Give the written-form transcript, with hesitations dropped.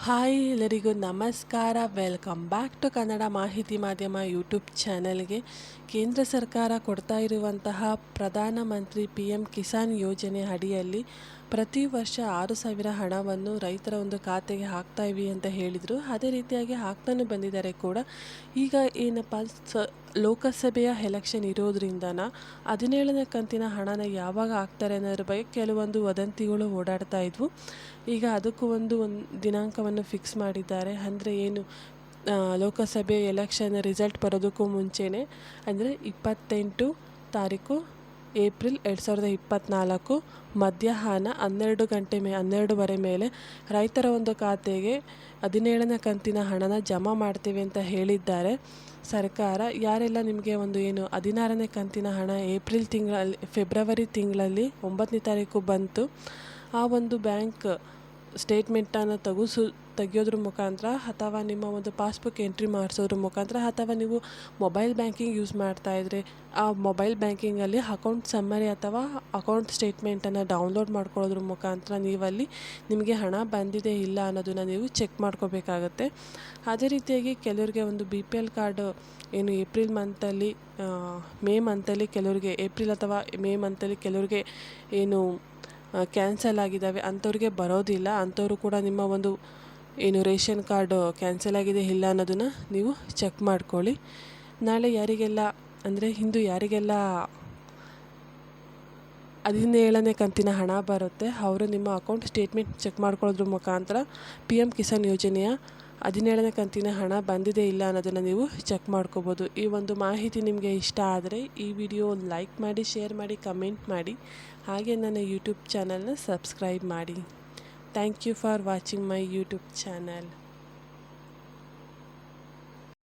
Hi ಎಲ್ಲರಿಗೂ ನಮಸ್ಕಾರ. Welcome back to Kannada ಮಾಹಿತಿ ಮಾಧ್ಯಮ ಯೂಟ್ಯೂಬ್ ಚಾನೆಲ್ಗೆ. ಕೇಂದ್ರ ಸರ್ಕಾರ ಕೊಡ್ತಾ ಇರುವಂತಹ ಪ್ರಧಾನಮಂತ್ರಿ PM ಕಿಸಾನ್ ಯೋಜನೆ ಅಡಿಯಲ್ಲಿ ಪ್ರತಿ ವರ್ಷ 6,000 ಹಣವನ್ನು ರೈತರ ಒಂದು ಖಾತೆಗೆ ಹಾಕ್ತಾ ಇವಿ ಅಂತ ಹೇಳಿದರು. ಅದೇ ರೀತಿಯಾಗಿ ಹಾಕ್ತಾನೆ ಬಂದಿದ್ದಾರೆ ಕೂಡ. ಈಗ ಏನಪ್ಪ ಲೋಕಸಭೆಯ ಎಲೆಕ್ಷನ್ ಇರೋದ್ರಿಂದನ 17ನೇ ಕಂತಿನ ಹಣನ ಯಾವಾಗ ಹಾಕ್ತಾರೆ ಅನ್ನೋದ್ರ ಬಗ್ಗೆ ಕೆಲವೊಂದು ವದಂತಿಗಳು ಓಡಾಡ್ತಾ ಇದ್ವು. ಈಗ ಅದಕ್ಕೂ ಒಂದು ದಿನಾಂಕವನ್ನು ಫಿಕ್ಸ್ ಮಾಡಿದ್ದಾರೆ. ಅಂದರೆ ಏನು, ಲೋಕಸಭೆ ಎಲೆಕ್ಷನ್ ರಿಸಲ್ಟ್ ಬರೋದಕ್ಕೂ ಮುಂಚೆನೇ ಅಂದರೆ 28 ತಾರೀಕು ಏಪ್ರಿಲ್ 2024 ಮಧ್ಯಾಹ್ನ 12:12 ಮೇಲೆ ರೈತರ ಒಂದು ಖಾತೆಗೆ 17ನೇ ಕಂತಿನ ಹಣನ ಜಮಾ ಮಾಡ್ತೀವಿ ಅಂತ ಹೇಳಿದ್ದಾರೆ ಸರ್ಕಾರ. ಯಾರೆಲ್ಲ ನಿಮಗೆ ಒಂದು ಏನು 16ನೇ ಕಂತಿನ ಹಣ ಫೆಬ್ರವರಿ ತಿಂಗಳಲ್ಲಿ 9ನೇ ತಾರೀಕು ಬಂತು, ಆ ಒಂದು ಬ್ಯಾಂಕ್ ಸ್ಟೇಟ್ಮೆಂಟನ್ನು ತೆಗಿಯೋದ್ರ ಮುಖಾಂತರ ಅಥವಾ ನಿಮ್ಮ ಒಂದು ಪಾಸ್ಬುಕ್ ಎಂಟ್ರಿ ಮಾಡಿಸೋದ್ರ ಮುಖಾಂತರ ಅಥವಾ ನೀವು ಮೊಬೈಲ್ ಬ್ಯಾಂಕಿಂಗ್ ಯೂಸ್ ಮಾಡ್ತಾಯಿದ್ರೆ ಆ ಮೊಬೈಲ್ ಬ್ಯಾಂಕಿಂಗಲ್ಲಿ ಅಕೌಂಟ್ ಸಮ್ಮರಿ ಅಥವಾ ಅಕೌಂಟ್ ಸ್ಟೇಟ್ಮೆಂಟನ್ನು ಡೌನ್ಲೋಡ್ ಮಾಡ್ಕೊಳ್ಳೋದ್ರ ಮುಖಾಂತರ ನೀವಲ್ಲಿ ನಿಮಗೆ ಹಣ ಬಂದಿದೆ ಇಲ್ಲ ಅನ್ನೋದನ್ನು ನೀವು ಚೆಕ್ ಮಾಡ್ಕೋಬೇಕಾಗತ್ತೆ. ಅದೇ ರೀತಿಯಾಗಿ ಕೆಲವರಿಗೆ ಒಂದು BPL ಕಾರ್ಡು ಏನು ಏಪ್ರಿಲ್ ಮಂತಲ್ಲಿ ಮೇ ಮಂತಲ್ಲಿ ಕೆಲವರಿಗೆ ಏಪ್ರಿಲ್ ಅಥವಾ ಮೇ ಮಂತಲ್ಲಿ ಕೆಲವರಿಗೆ ಏನು ಕ್ಯಾನ್ಸಲ್ ಆಗಿದ್ದಾವೆ ಅಂಥವ್ರಿಗೆ ಬರೋದಿಲ್ಲ. ಅಂಥವರು ಕೂಡ ನಿಮ್ಮ ಒಂದು ಏನು ರೇಷನ್ ಕಾರ್ಡು ಕ್ಯಾನ್ಸಲ್ ಆಗಿದೆ ಇಲ್ಲ ಅನ್ನೋದನ್ನು ನೀವು ಚೆಕ್ ಮಾಡ್ಕೊಳ್ಳಿ. ನಾಳೆ ಯಾರಿಗೆಲ್ಲ ಅಂದರೆ ಇಂದು ಯಾರಿಗೆಲ್ಲ 17ನೇ ಕಂತಿನ ಹಣ ಬರುತ್ತೆ ಅವರು ನಿಮ್ಮ ಅಕೌಂಟ್ ಸ್ಟೇಟ್ಮೆಂಟ್ ಚೆಕ್ ಮಾಡ್ಕೊಳ್ಳೋದ್ರ ಮುಖಾಂತರ PM ಕಿಸಾನ್ ಯೋಜನೆಯ 17ನೇ ಕಂತಿನ ಹಣ ಬಂದಿದೆ ಇಲ್ಲ ಅನ್ನೋದನ್ನು ನೀವು ಚೆಕ್ ಮಾಡ್ಕೋಬೋದು. ಈ ಒಂದು ಮಾಹಿತಿ ನಿಮಗೆ ಇಷ್ಟ ಆದರೆ ಈ ವಿಡಿಯೋ ಲೈಕ್ ಮಾಡಿ, ಶೇರ್ ಮಾಡಿ, ಕಮೆಂಟ್ ಮಾಡಿ. ಹಾಗೆ ನನ್ನ ಯೂಟ್ಯೂಬ್ ಚಾನಲ್ನ ಸಬ್ಸ್ಕ್ರೈಬ್ ಮಾಡಿ. Thank you for watching my YouTube channel.